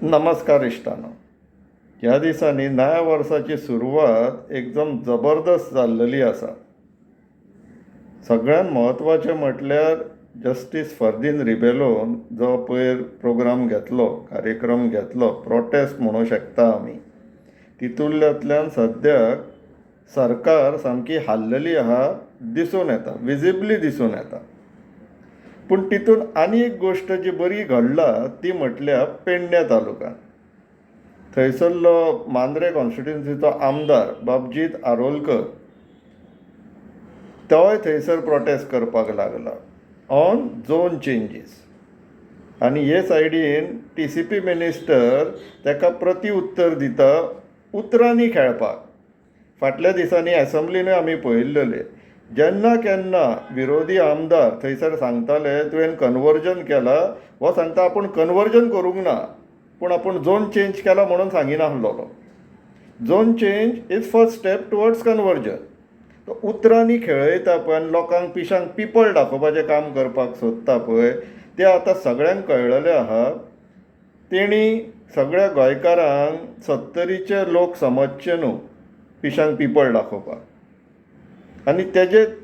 नमस्कार इश्टानो. ह्या दिसांनी नव्या वर्साची सुरवात एकदम जबरदस्त जाल्लेली आसा. सगळ्यात म्हत्वाचें म्हटल्यार जस्टीस फर्दीन रिबेलोन जो पयर प्रोग्राम घेतलो, कार्यक्रम घेतलो, प्रोटेस्ट म्हणूं शकता आमी, तितूंतल्यान सद्याक सरकार सामकी हाल्लेली आहा दिसून येता, विजिबली दिसून येता. पूण तितून आनी एक गोश्ट जी बरी घडला ती म्हटल्यार पेडण्या तालुक्यांत थंयसरलो मांद्रे कॉन्स्टिट्युन्सीचो आमदार बाबजीत आरोलकर तोय थंयसर प्रोटेस्ट करपाक लागला ऑन झोन चेंजीस. आनी हे सायडीन TCP मिनिस्टर ताका प्रत्युत्तर दिता उतरांनी खेळपाक. फाटल्या दिसांनी एसंब्लीनूय आमी पळयल्लेले, जेन्ना केन्ना विरोधी आमदार थंयसर सांगताले तुवें कन्वर्जन केला, हो सांगता आपूण कन्वर्जन करूंक ना, पूण आपूण झोन चेंज केला म्हणून सांगिनासलो. Zone change is first step towards conversion. तो उतरांनी खेळयता पळय आनी लोकांक पिशांक पिपळ दाखोवपाचें काम करपाक सोदता पळय, तें आतां सगळ्यांक कळलेलें आहा. तेणी सगळ्या गोंयकारांक 70चे लोक समजचे न्हू पिशांक पिपळ दाखोवपाक. आनी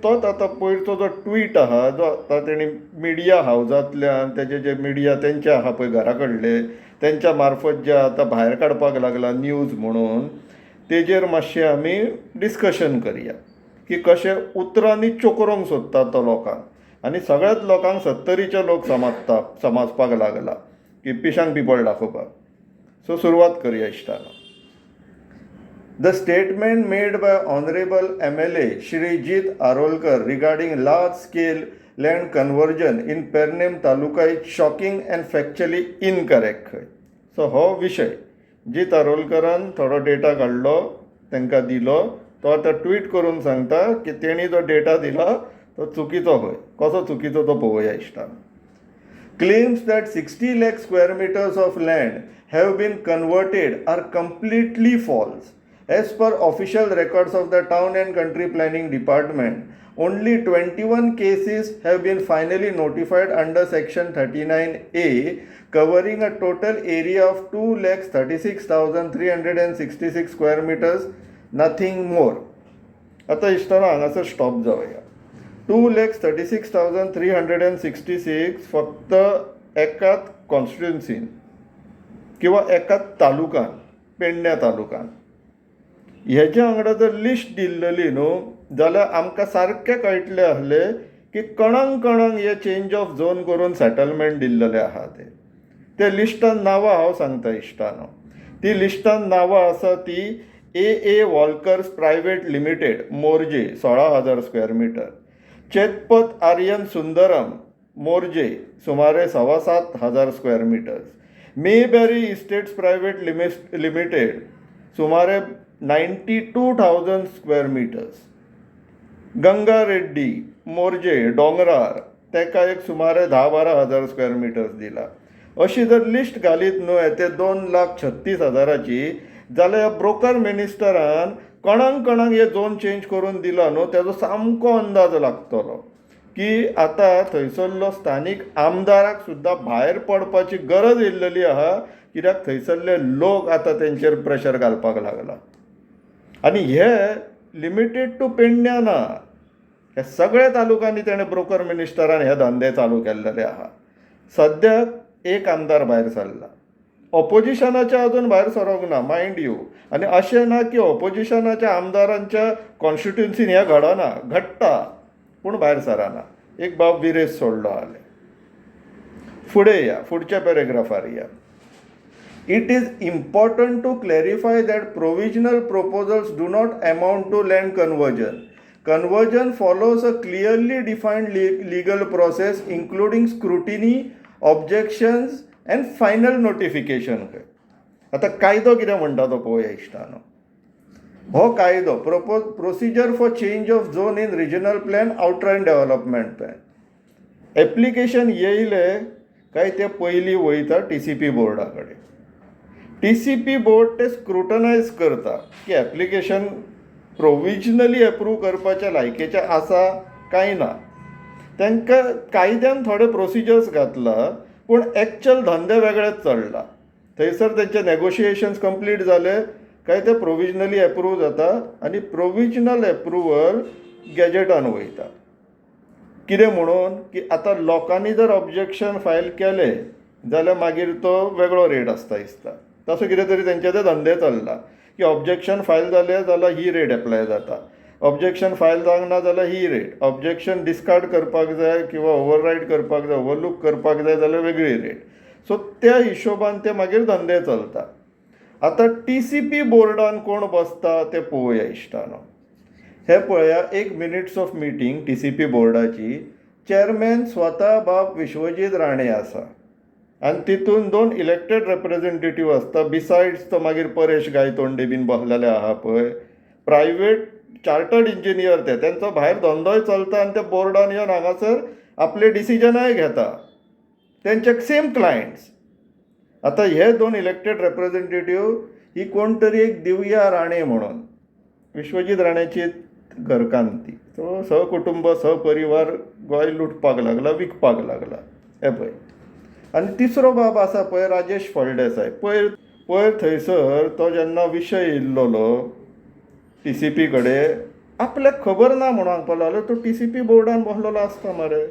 तोच आतां पयरचो जो ट्वीट आहा जो आतां तेणी मिडिया हावजांतल्यान तेजे जे मिडिया तेंचे आहा पळय घरा कडले तेंच्या मार्फत जे आतां भायर काडपाक लागला न्यूज म्हणून, तेजेर मातशें आमी डिस्कशन करया की कशें उतरांनी चोकरोंक सोदता तो लोकांक आनी सगळ्याच लोकांक 70चे लोक समजपाक लागला की पिशांक पिपळ दाखोवपाक. सो सुरवात करया इश्टानो. The statement made by Honorable MLA Shrijit Arolkar regarding large-scale land conversion in Pernem Taluka is shocking and factually incorrect. So हो विशय जीत आरोलकरान थोडो डेटा काडलो, तांकां दिलो, तो आतां ट्वीट करून सांगता की तेणी जो डेटा दिला तो चुकीचो खंय. कसो चुकीचो तो पळोवया इश्टान. Claims that 60 lakh square meters of land have been converted are completely false. As per official records of the Town and Country Planning Department, only 21 cases have been finally notified under Section 39A, covering a total area of 2,36,366 square meters, nothing more. आता इश्टानो हांगासर stop जावया. 2,36,366 फक्त एकाच कॉन्स्टिट्युन्सीन किंवा एकाच तालुकान, पेडण्या तालुकान. हेज्या वांगडा जर लिस्ट दिल्ली न्हू जाल्यार आमकां सारकें कळटलें आसलें की कणांक हे चेंज ऑफ झोन करून सेटलमेंट दिल्लेले आहा ते लिस्टान नांवां हांव सांगता इश्टानो. ती लिस्टान नांवां आसा ती AA वॉल्कर्स प्रायवेट लिमिटेड मोर्जे 16,000 स्क्वेअर मिटर, चेतपत आर्यन सुंदरम मोर्जे सुमारे 7,500 square metres, Mayberry estates private limited सुमारे 92,000 स्क्वेअर मिटर्स, गंगा रेड्डी मोर्जे डोंगरार ताका एक सुमारे 10-12,000 स्क्वेअर मिटर्स दिला. अशी जर लिस्ट घालीत न्हू येते 2,36,000ची जाल्यार ब्रोकर मिनिस्टरान कोणाक हे झोन चेंज करून दिला न्हू तेजो सामको अंदाज लागतलो की आतां थंयसरलो स्थानीक आमदाराक सुद्दां भायर पडपाची गरज येयल्लेली आहा, कित्याक थंयसरले लोक आतां तेंचेर प्रेशर घालपाक लागला. आनी हे लिमिटेड टू पेडण्या ना, हे सगळे तालुकांनी तेणें ब्रोकर मिनिस्टरान हे धंदे चालू केल्लेले आहा. सद्याक एक आमदार भायर सरला, ऑपोजिशनाचे अजून भायर सरोंक ना मायंड यू. आनी अशें ना की ऑपोजिशनाच्या आमदारांच्या कॉन्स्टिट्युन्सीन हें घडना, घडटा पूण भायर सराना. एक बाब विरेस सोडलो आले. फुडें या, फुडच्या पॅरेग्राफार या. It is important to clarify that provisional proposals do not amount to land conversion. Conversion follows a clearly defined legal process including scrutiny, objections and final notification. आता कायदो कितें म्हणटा तो पळोवया इश्टानो. हो कायदो procedure for change of zone in regional plan outline development plan. Application येयले काय ते पयलीं वयता TCP बोर्डा कडेन. TCP बोर्ड ते स्क्रुटनायज करता की एप्लिकेशन प्रोविजनली एप्रूव करपाच्या लायकेचें आसा काय ना. तांकां कायद्यान थोडे प्रोसिजर्स घातला पूण एक्चुअल धंदे वेगळेच चलला. थंयसर तेंचे नेगोशिएशन्स कंप्लीट जाले काय ते प्रोविजनली एप्रूव जाता आनी प्रोविजनल एप्रुवल गॅजेटान वयता. कितें म्हणून की आतां लोकांनी जर ऑब्जेक्शन फायल केलें जाल्यार मागीर तो वेगळो रेट आसता दिसता. तसो कितें तरी तेंचे ते धंदे चल्ला की ऑब्जेक्शन फायल जालें जाल्यार ही रेट एप्लाय जाता, ऑब्जेक्शन फायल जावंक ना जाल्यार ही रेट, ऑब्जेक्शन डिस्कार्ड करपाक जाय किंवा ओवररायड करपाक जाय, ओवरलूक करपाक जाय जाल्यार वेगळी रेट. सो त्या हिशोबान ते मागीर धंदे चलता. आतां TCP बोर्डान कोण बसता ते पळोवया इश्टानो. हे पळया, एक मिनिट्स ऑफ मिटींग TCP बोर्डाची चेअरमॅन स्वता बाब विश्वजीत राणे आसा आनी तितून 2 इलेक्टेड रिप्रेझेंटेटिव्ह आसता. बिसायड्स तो मागीर परेश गायतोंडे बीन बसलेले आहा पळय, प्रायवेट चार्टर्ड इंजिनियर ते, तेंचो भायर धंदोय चलता आनी ते बोर्डान येवन हांगासर आपले डिसिजनय घेता. तेंचे सेम क्लायंट्स. आतां हे 2 इलेक्टेड रिप्रेझेंटेटिव्ह ही कोण तरी एक दिव्या राणे म्हणून, विश्वजीत राणेची घरकान्ती. तो सहकुटुंब सहपरिवार गोंय लुटपाक लागला, विकपाक लागला. हे पळय. आनी तिसरो बाब आसा पळय राजेश फळदेसाय. पयर थंयसर तो जेन्ना विशय येयल्लो TCP कडेन, आपल्याक खबर ना म्हणून सांगपाक लागलो तो TCP बोर्डान बसलेलो आसता मरे.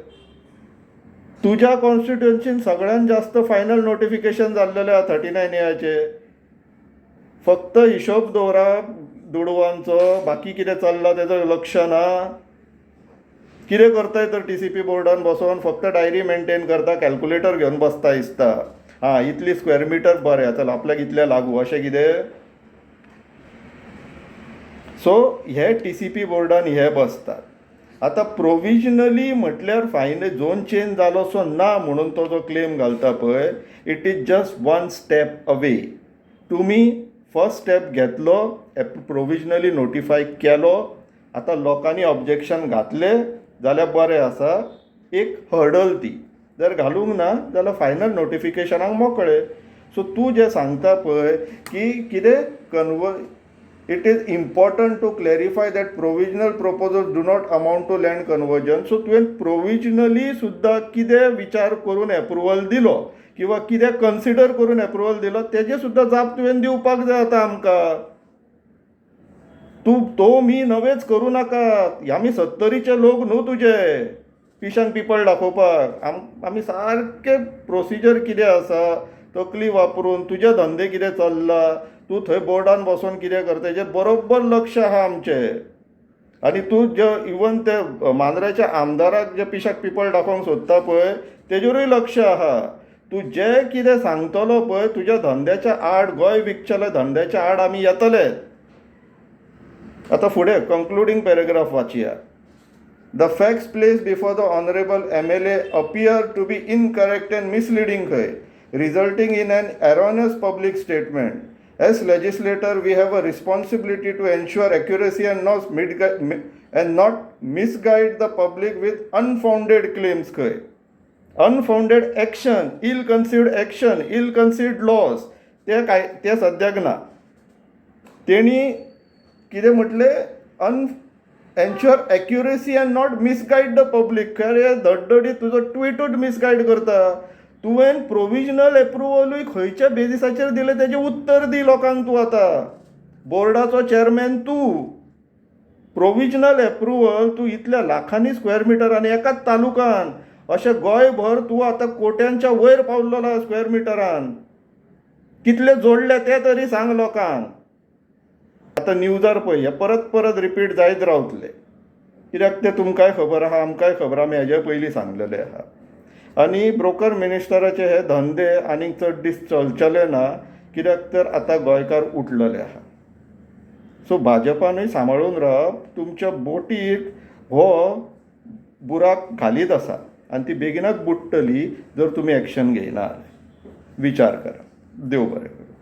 तुज्या कॉन्स्टिट्युएन्सीन सगळ्यात जास्त फायनल नोटिफिकेशन जाल्लेले आहा 39A. फक्त हिशोब दवरा दुडवांचो, बाकी कितें चल्लां तेजो लक्ष ना. कितें करताय तर TCP बोर्डान बसोन फक्त डायरी मेंटेन करता, कॅल्क्युलेटर घेवन बसता दिसता. इतली स्क्वेअर मिटर बरें चल आपल्याक इतलें लागू अशें कितें. सो हे TCP बोर्डान हे बसतात. आतां प्रोविजनली म्हटल्यार फायनल झोन चेंज जालोसो ना म्हणून तो जो क्लेम घालता पळय, it is just 1 step away. तुमी फर्स्ट स्टेप घेतलो, प्रोविजनली नोटिफाय केलो, आतां लोकांनी ऑब्जेक्शन घातले जाल्यार बरें आसा. एक हर्डल ती जर घालूंक ना जाल्यार फायनल नोटिफिकेशनाक मोकळे. सो तूं जें सांगता पळय की कितें it is important to clarify that provisional proposals do not amount to land conversion. So तुवें प्रोविजनली सुद्दां कितें विचार करून एप्रुवल दिलो किंवा कितें कन्सिडर करून एप्रुवल दिलो तेजे सुद्दां जाप तुवें दिवपाक जाय आतां आमकां. तो मी नवेच करूं नाका. आमी 70चे लोक न्हू तुजे फिश अँड पिपल दाखोवपाक. आमी सारके प्रोसिजर कितें आसा तकली वापरून तुजे धंदे कितें चल्ला, तूं थंय बोर्डान बसोन कितें करता हेजेर बरोबर लक्ष आहा आमचें. आनी तूं जे इवन ते मांद्राच्या आमदाराक जे पिशाक पिपळ दाखोवंक सोदता पळय तेजेरूय लक्ष आहा. तूं जें कितें सांगतलो पळय तुज्या धंद्याच्या आड, गोंय विकचेल्या धंद्याच्या आड आमी येतले. आतां फुडें कंक्लुडींग पॅरेग्राफ वाचया. The facts placed before the honourable MLA appear to be incorrect and misleading resulting in an erroneous public statement. As legislator, we have a responsibility to ensure accuracy and not misguide the public with unfounded claims. Unfounded action, ill-conceived action, ill-conceived laws ते सद्याक ना. तेणी कितें म्हटलें ensure accuracy end not misguide the public. खरे धडधडी तुजो ट्विटूच misguide करता. तुवें प्रोविजनल एप्रुवलूय खंयच्या बेजिसाचेर दिलें तेजें उत्तर दी लोकांक. तूं आतां बोर्डाचो चेअरमॅन, तूं प्रोविजनल एप्रुवल तूं इतल्या लाखांनी स्क्वेअर मिटर आनी एकाच तालुकान अशें गोंयभर तूं आतां कोट्यांच्या वयर पावल्लो स्क्वेअर मिटरान. कितले जोडले ते तरी सांग लोकांक. आतां न्यूजार पळय हे परत परत रिपीट जायत रावतले कित्याक ते तुमकांय खबर आहा, आमकांय खबर, आमी हेजे पयलीं सांगलेले आहा. आनी ब्रोकर मिनिस्टराचे हे धंदे आनीक चड दीस चलचले ना कित्याक तर आतां गोंयकार उठलेले आहा. सो भाजपानूय सांबाळून रावप. तुमच्या बोटीक हो बुराक घालीत आसा आनी ती बेगिनाच बुडटली जर तुमी एक्शन घेयना. विचार करा. देव बरें करूं.